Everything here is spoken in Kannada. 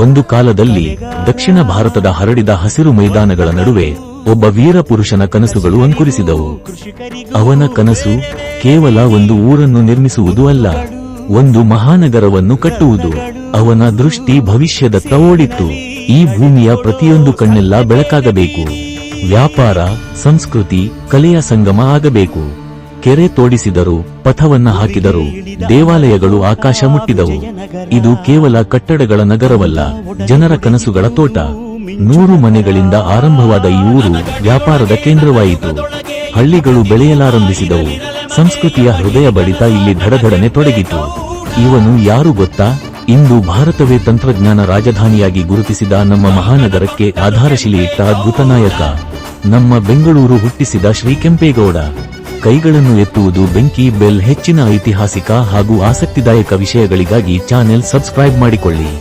ಒಂದು ಕಾಲದಲ್ಲಿ ದಕ್ಷಿಣ ಭಾರತದ ಹರಡಿದ ಹಸಿರು ಮೈದಾನಗಳ ನಡುವೆ ಒಬ್ಬ ವೀರ ಪುರುಷನ ಕನಸುಗಳು ಅಂಕುರಿಸಿದವು. ಅವನ ಕನಸು ಕೇವಲ ಒಂದು ಊರನ್ನು ನಿರ್ಮಿಸುವುದು ಅಲ್ಲ, ಒಂದು ಮಹಾನಗರವನ್ನು ಕಟ್ಟುವುದು. ಅವನ ದೃಷ್ಟಿ ಭವಿಷ್ಯದತ್ತ ಓಡಿತ್ತು. ಈ ಭೂಮಿಯ ಪ್ರತಿಯೊಂದು ಕಣ್ಣೆಲ್ಲ ಬೆಳಕಾಗಬೇಕು. ವ್ಯಾಪಾರ, ಸಂಸ್ಕೃತಿ, ಕಲೆಯ ಸಂಗಮ ಆಗಬೇಕು. ಕೆರೆ ತೋಡಿಸಿದರು, ಪಥವನ್ನ ಹಾಕಿದರು, ದೇವಾಲಯಗಳು ಆಕಾಶ ಮುಟ್ಟಿದವು. ಇದು ಕೇವಲ ಕಟ್ಟಡಗಳ ನಗರವಲ್ಲ, ಜನರ ಕನಸುಗಳ ತೋಟ. 100 ಮನೆಗಳಿಂದ ಆರಂಭವಾದ ಈ ಊರು ವ್ಯಾಪಾರದ ಕೇಂದ್ರವಾಯಿತು. ಹಳ್ಳಿಗಳು ಬೆಳೆಯಲಾರಂಭಿಸಿದವು. ಸಂಸ್ಕೃತಿಯ ಹೃದಯ ಬಡಿತ ಇಲ್ಲಿ ಧಡಧಡನೆ ತೊಡಗಿತು. ಇವನು ಯಾರು ಗೊತ್ತಾ? ಇಂದು ಭಾರತವೇ ತಂತ್ರಜ್ಞಾನ ರಾಜಧಾನಿಯಾಗಿ ಗುರುತಿಸಿದ ನಮ್ಮ ಮಹಾನಗರಕ್ಕೆ ಆಧಾರಶಿಲೆಯಿಟ್ಟ ಅದ್ಭುತ ನಾಯಕ. ನಮ್ಮ ಬೆಂಗಳೂರು ಹುಟ್ಟಿಸಿದ ಶ್ರೀ ಕೆಂಪೇಗೌಡ. ಕೈಗಳನ್ನು ಎತ್ತುವುದು ಬೆಂಕಿ ಬೆಲ್. ಹೆಚ್ಚಿನ ಐತಿಹಾಸಿಕ ಹಾಗೂ ಆಸಕ್ತಿದಾಯಕ ವಿಷಯಗಳಿಗಾಗಿ ಚಾನೆಲ್ ಸಬ್ಸ್ಕ್ರೈಬ್ ಮಾಡಿಕೊಳ್ಳಿ.